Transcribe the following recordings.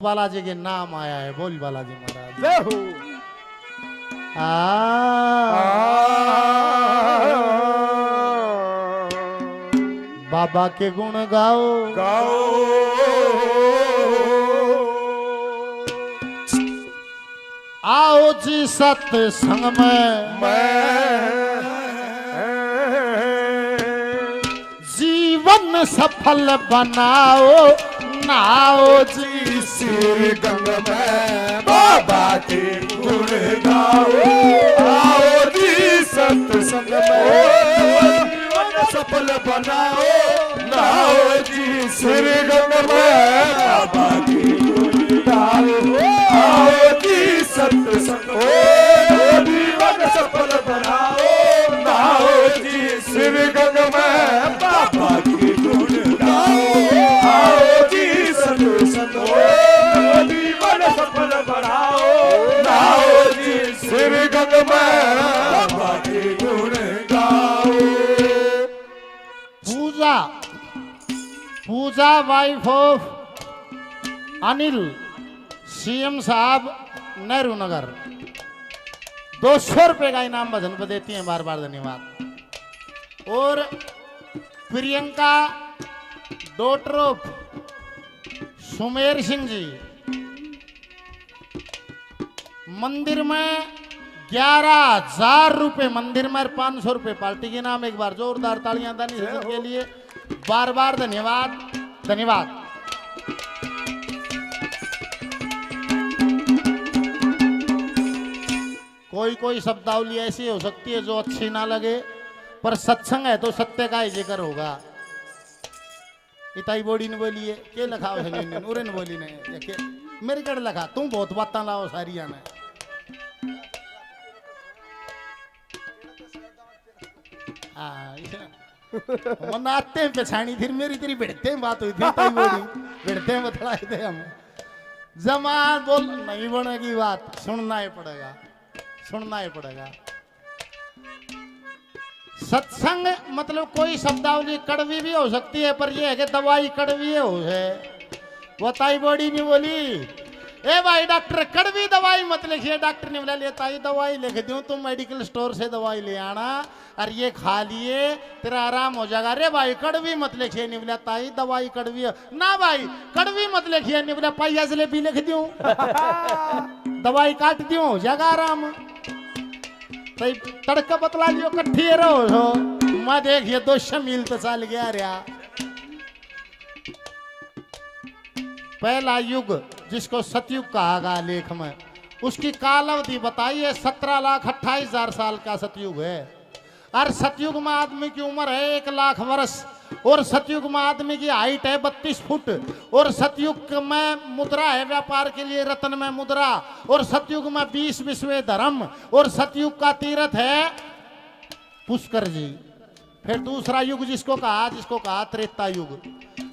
बालाजी के नाम आया है। बोल बालाजी महाराज जय हो। बाबा के गुण गाओ गाओ आओ जी सत्संग में जीवन सफल बनाओ नाओ जी सिर गंग में बाबा के गुण गाओ आओ जी सत्संग में जीवन सफल बनाओ नाओ जी सिर गंग में बाबा के गुण गाओ आओ जी सत्संग में जीवन सफल बनाओ नाओ जी सिर गंग में बाबा के गुण गाओ आओ जी सत्संग में जीवन सफल बनाओ नाओ जी सिर गंग में बाबा के गुण गाओ। पूजा पूजा वाइफ ऑफ अनिल सीएम साहब नेहरू नगर 200 रुपए का इनाम भजन पर देती हैं। बार बार धन्यवाद। और प्रियंका डॉटर ऑफ सुमेर सिंह जी मंदिर में 11,000 रुपए, मंदिर में 500 रुपए पार्टी के नाम। एक बार जोरदार तालियां दानी सचिन के लिए। बार बार धन्यवाद धन्यवाद। कोई कोई शब्दावली ऐसी हो सकती है जो अच्छी ना लगे, पर सत्संग है तो सत्य का ही जिक्र होगा। इताई बोड़ी ने बोली है के लखा उरे ने बोली ने के मेरे कड़ लखा तुम बहुत बातें लाओ सारिया ने। मनाते हैं पछाणी फिर मेरी तेरी भिड़ते बात हुई थी ताई बोली भिड़ते बतलाए थे हम। जमान बोल नहीं बनेगी बात, सुनना ही पड़ेगा सुनना ही पड़ेगा। सत्संग मतलब कोई शब्दावली कड़वी भी हो सकती है, पर यह है कि दवाई कड़वी हो है। वो ताई बॉडी ने बोली ए भाई डॉक्टर कड़वी दवाई मत लिखिए। डॉक्टर ने बोला ले ताई दवाई लिख दूं, तुम मेडिकल स्टोर से दवाई ले आना और ये खा लिए तेरा आराम हो जाएगा। अरे भाई कड़वी मत लिखिए। नहीं बोला ताई दवाई कड़वी है ना भाई कड़वी मत लिखिए। नहीं बोला पाइया जलेबी लिख दूं दवाई काट दूं हो जाएगा आराम। भाई तड़का बतला लियो कट्ठी रहो मैं देखिए 200 मील तो चल गया रहा। पहला युग जिसको सतयुग कहा गया लेख में, उसकी काल अवधि बताइए 17,28,000 साल का सतयुग है। और सतयुग में आदमी की उम्र है 1,00,000 वर्ष। और सतयुग में आदमी की हाइट है 32 फुट। और सतयुग में मुद्रा है व्यापार के लिए रत्न में मुद्रा। और सतयुग में 20 विश्व धर्म। और सतयुग का तीर्थ है पुष्कर जी। फिर दूसरा युग जिसको कहा त्रेता युग।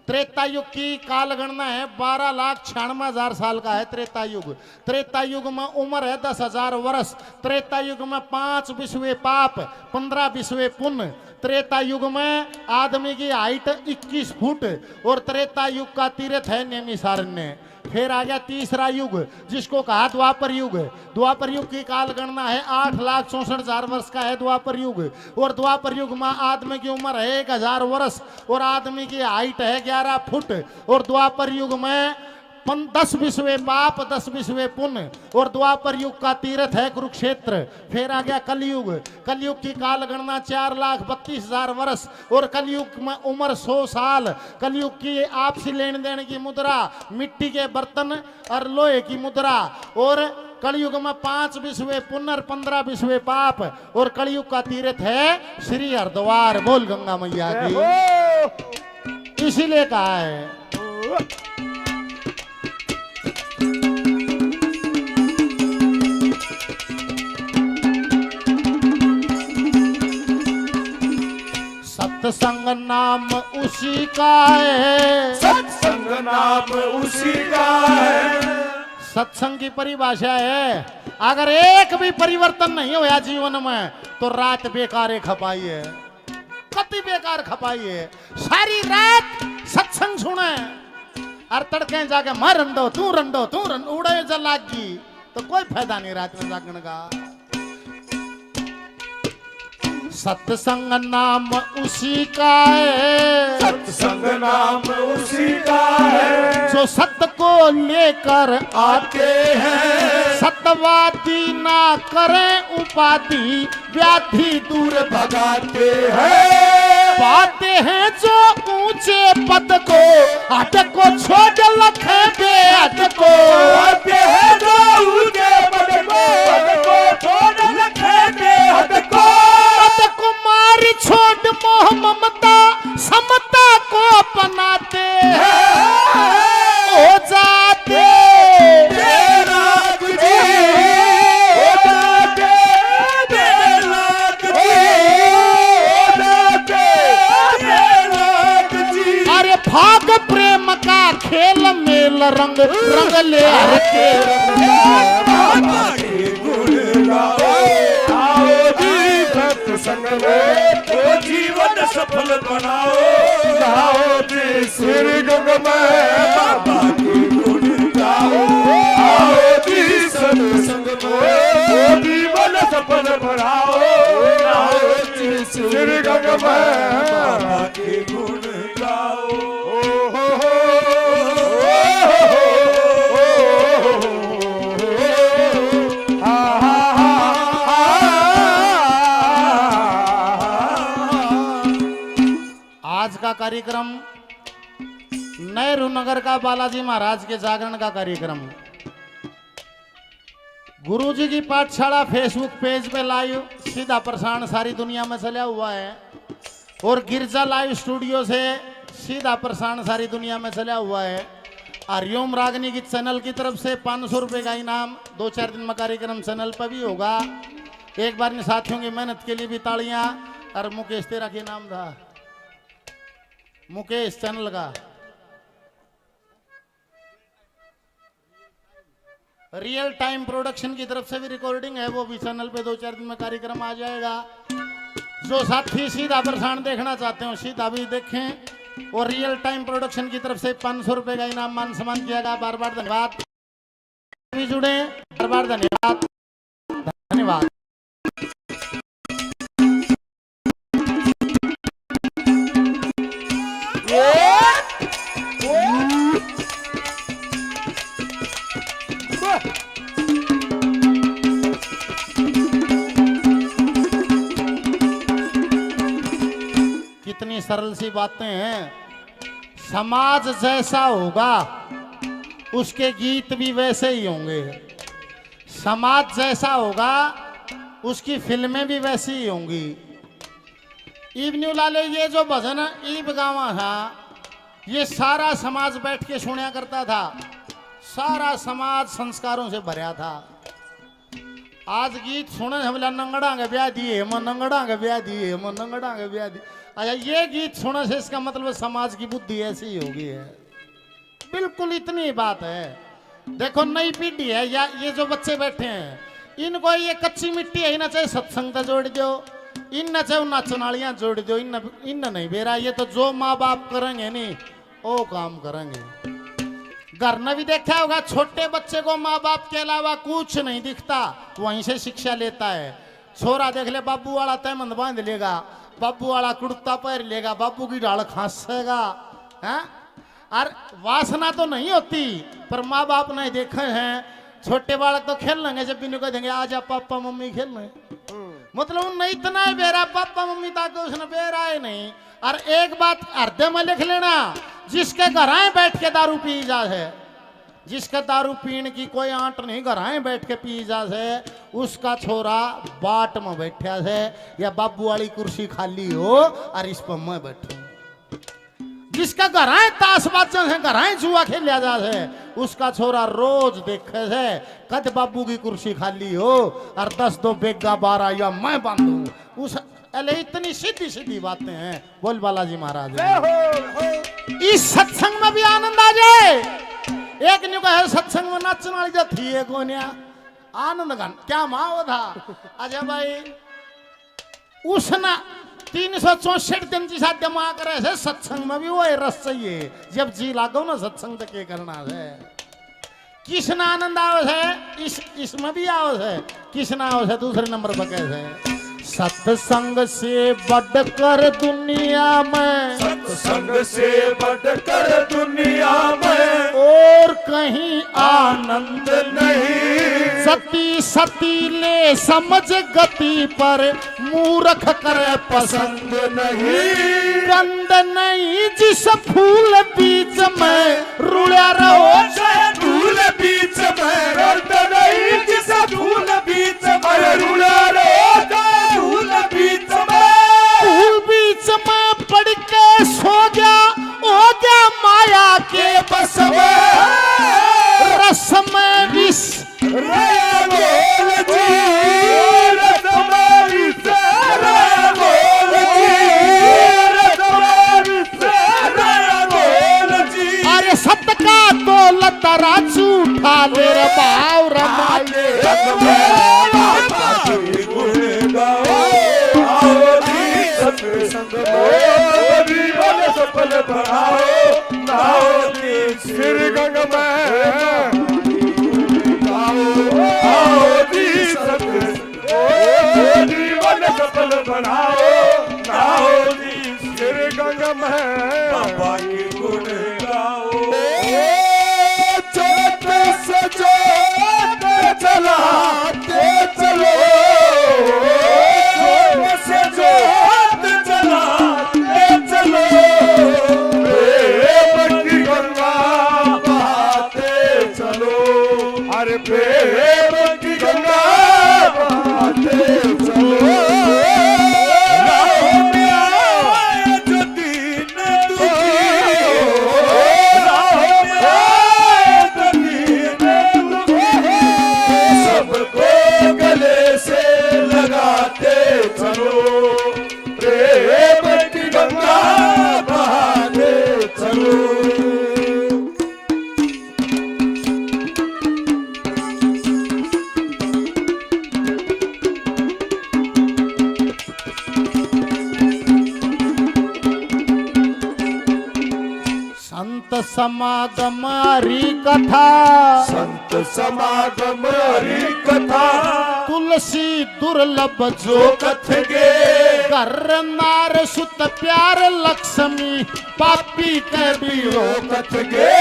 त्रेता युग की काल गणना है 12,96,000 साल का है त्रेता युग। त्रेता युग में उम्र है 10,000 वर्ष। त्रेता युग में 5 विश्व पाप 15 विश्व पुण्य। त्रेता युग में आदमी की हाइट 21 फुट। और त्रेता युग का तीर्थ है नैमिषारण्य। फिर आ गया तीसरा युग जिसको कहा द्वापर युग। द्वापर युग की काल गणना है 8,64,000 वर्ष का है द्वापर युग। और द्वापर युग में आदमी की उम्र है 1,000 वर्ष। और आदमी की हाइट है 11 फुट। और द्वापर युग में 10 विश्व पाप 10 विश्व पुण्य। और द्वापर युग का तीर्थ है कुरुक्षेत्र। फिर आ गया कलयुग। कलयुग की काल गणना 4,32,000 वर्ष। और कलयुग में उम्र 100 साल। कलयुग की आपसी लेन देन की मुद्रा मिट्टी के बर्तन और लोहे की मुद्रा। और कलयुग में 5 विश्व पुण्य 15 विश्व पाप। और कलयुग का तीर्थ है श्री हरिद्वार। बोल गंगा मैया की। इसीलिए कहा है सत्संग नाम उसी का है। सत्संग नाम उसी का है। सत्संग की परिभाषा है अगर एक भी परिवर्तन नहीं होया जीवन में तो रात बेकार खपाई है, कति बेकार खपाई है। सारी रात सत्संग सुने और तड़के जाके मैं रंडो तू उड़े जल लागी तो कोई फायदा नहीं रात में जागने का। सत्संग नाम उसी का है, सत्संग नाम उसी का है, जो सत्य को लेकर आते हैं, सत्यवादी ना करें उपाधि व्याधि दूर भगाते हैं, पाते हैं जो ऊंचे पद को हट को छोड़ लखे बेहद को। आते हैं जो ऊंचे पद को छोड़ रखे बेहद को। पद को मार छोड़ मोह ममता समता को अपनाते हैं, हो जाते बेराग जी, हो जाते बेराग जी, हो जाते बेराग जी। अरे भाग प्रेम का खेल मेल रंग रंग ले के बाबा के गुण गाओ, आओ जी सत्संग में तो जीवन सफल बनाओ, गाओ जी स्वर्ग में बाबा के गुण गाओ, आओ जी सत्संग में तो जीवन सफल बनाओ, गाओ जी स्वर्ग में बाबा के गुण गाओ। आज का कार्यक्रम नेहरू नगर का बालाजी महाराज के जागरण का कार्यक्रम गुरुजी की पाठशाला फेसबुक पेज पे लाइव सीधा प्रसारण सारी दुनिया में चला हुआ है और गिरजा लाइव स्टूडियो से सीधा प्रसारण सारी दुनिया में चला हुआ है। हरिओम रागनी की चैनल की तरफ से 500 रुपये का इनाम 2-4 दिन में कार्यक्रम चैनल पर भी होगा। एक बार इन साथियों की मेहनत के लिए भी तालियां। और मुकेश तेरा क्या नाम था? मुकेश चैनल का रियल टाइम प्रोडक्शन की तरफ से भी रिकॉर्डिंग है, वो भी चैनल पे 2-4 दिन में कार्यक्रम आ जाएगा। जो साथी सीधा प्रसारण देखना चाहते हो सीधा भी देखें और रियल टाइम प्रोडक्शन की तरफ से 500 रुपए का इनाम मान सम्मान किया गया। बार बार धन्यवाद। भी जुड़े, बार बार धन्यवाद धन्यवाद। कितनी सरल सी बातें हैं। समाज जैसा होगा उसके गीत भी वैसे ही होंगे, समाज जैसा होगा उसकी फिल्में भी वैसी ही होंगी। ईब न्यू लाले ये जो भजन ईब गावा था ये सारा समाज बैठ के सुना करता था, सारा समाज संस्कारों से भरा था। आज गीत सुने हमला नंगड़ा के ब्याह दिए मन नंगड़ा के ब्याह दिए मन नंगड़ा के ब्याह दिए। अच्छा ये गीत सुने से इसका मतलब समाज की बुद्धि ऐसी ही होगी है। बिल्कुल इतनी बात है। देखो नई पीढ़ी है या ये जो बच्चे बैठे हैं इनको ये कच्ची मिट्टी है, इन्हें चाहे सत्संग तो जोड़ दो, इन चाहे नाचनालियां जोड़ दो, इन नहीं बेरा। ये तो जो माँ बाप करेंगे नहीं वो काम करेंगे। घर ने भी देखा होगा छोटे बच्चे को माँ बाप के अलावा कुछ नहीं दिखता, वहीं से शिक्षा लेता है। छोरा देख ले बाबू वाला तैमंद बांध लेगा, बाबू वाला कुर्ता पहन लेगा, बाबू की डाल खांसेगा है। और वासना तो नहीं होती पर माँ बाप नहीं देखे हैं। छोटे बालक तो खेल लेंगे जब भी नहीं कह देंगे आजा पापा मम्मी खेल रहे, मतलब उन इतना ही बेरा पापा मम्मी तक उसने बेरा ही नहीं। और एक बात हृदय में लिख लेना, जिसके घराए बैठ के दारू पी जा है, जिसका दारू पीने की कोई आंट नहीं, घराए बैठ के पी जा है, उसका छोरा बाट में बैठा है या बाबू वाली कुर्सी खाली हो और इस पर मैं बैठू। जिसका घराए ताश बाजा है, घराए जुआ खेलिया जा है, उसका छोरा रोज देखे है कद बाबू की कुर्सी खाली हो और 10 दो बेगा 12 या मैं बांधू उस। अरे इतनी सीधी सीधी बातें हैं। बोल बालाजी महाराज इस सत्संग में भी आनंद आ जाए। एक न्यू कहे सत्संग में नाचने वाली जो थी एक आनंद गान क्या माँ था। अच्छा भाई उसना 364 दिन जी साथ दिमाग रहे से सत्संग में भी वो रस चाहिए। जब जी लागो ना सत्संग तो के करना है। कृष्ण आनंद आवत है इसमें भी आवत है। कृष्ण आवत है दूसरे नंबर पर कैसे सत्संग से बढ़कर दुनिया में, सत्संग से बढ़कर दुनिया में और कहीं आनंद नहीं। सती सती ले समझ गति पर मूर्ख करे पसंद नहीं गंध नहीं जिस फूल बीच में रुड़ा रहो फूल बीच में रंग नहीं जिस फूल बीच में रुला रे फूल बीच में फूल बीच में पड़ के सो गया हो गया माया के बस में रस में विष रे बोल जी रतमारी से रे बोल जी रतमारी से रे बोल जी। अरे सत का तो लतरा झूठा ले रे भाव रमाले सफल बनाओ नाओ श्री गंग में जीवन सफल बनाओ नाओ श्री गंग में बाबा की गुण गाओ। चोट से चोट चलाते चलो चोट से चोट चलाते चलो प्रेम की गंगा बहाते चलो। अरे प्रेम की गंगा बहाते चलो। राह में आए जो दीन दुखी राह में आए जो दीन दुखी सबको गले से लगाते चलो प्रेम की गंगा बहाते चलो। संत समागम हरि कथा संत समागम हरि कथा तुलसी दुर्लभ जो जो कथ गे कर नार सुत प्यार लक्ष्मी पापी के बीरो कथ गे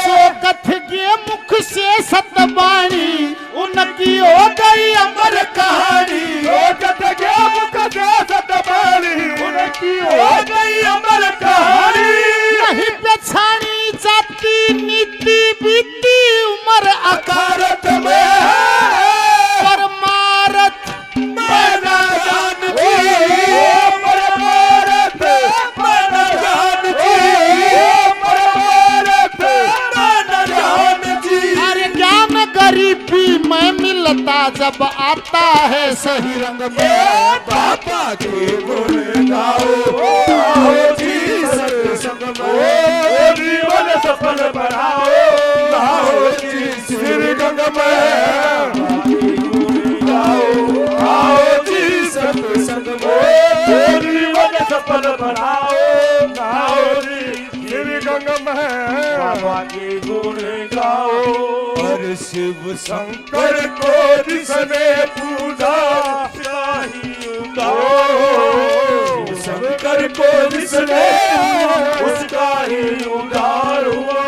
जो कथ के मुख से सतबाणी उनकी हो गई अमर कहानी। जो कथ गे मुख से सतबाणी उनकी हो गई अमर कहानी। नहीं पछाणी जाती नीति बीती उम्र अकारत में परमारथ मैंने जानती परमारथ मैंने जानती परमारथ मैंने जानती। अरे ज्ञान गरीबी में मिलता जब आता है सही रंग में। बाबा के गुण गाओ जी सत्संग में जीवन सफल बनाओ गाओ जी श्री गंग में गाओ जी सत्संग में जीवन सफल बनाओ गाओ जी श्री गंग में बाबा के गुण गाओ। और शिव शंकर को जिसने पूजा शिव शंकर को जिसने उसका ही उद्धार हुआ।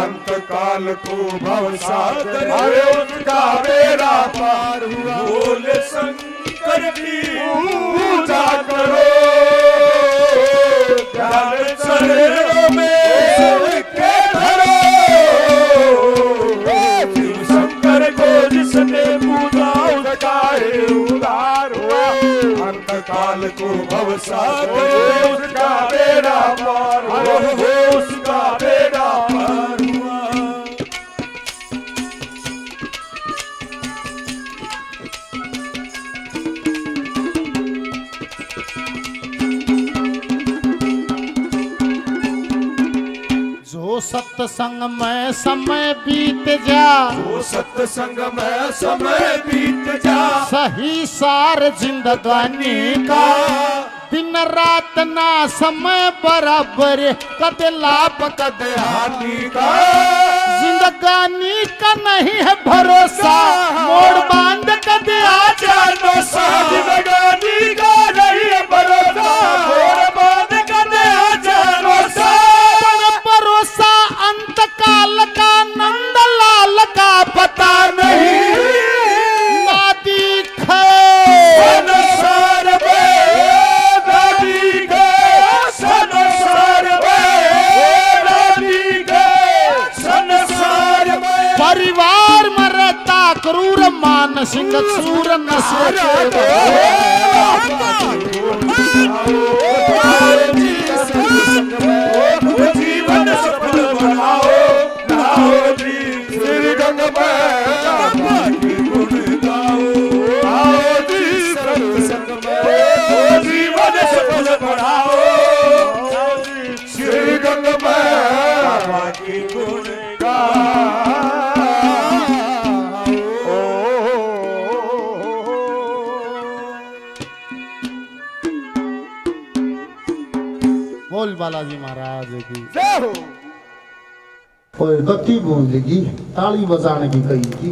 अंत काल को भवसागर अरे उसका बेड़ा पार हुआ। बोले शंकर की पूजा करो ध्यान चरणों में के धरो। शिव शंकर को जिसने पूजा उसका ही उद्धार हुआ। अंत काल को भवसागर उसका बेड़ा पार हुआ। उसका बेड़ा पार हुआ। जो सत्संग में समय बीत जा जो सत्संग में समय बीत जा सही सार जिंदगानी का दिन रात ना समय बराबर कद लाभ कद हानि का जिंदगानी का नहीं है भरोसा मोड़ बांध कद आ जानो सा जिंदगानी का नहीं है भरोसा मोड़ बांध कद आ जानो सा भरोसा अंत काल का नंद लाल का पता नहीं ना दिखे संसार में नदी के संसार में नदी के संसार में परिवार में रहता क्रूर मान सिंह सूर न सोचे जीवन सफल बनाओ नाओ जी श्री गंग में गुण गाओ आओ जी सत्संग में जीवन सफल बनाओ श्री गंग में गुण गाओ बोल बालाजी महाराज की जय हो कोई गति बोलेगी ताली बजाने की कही थी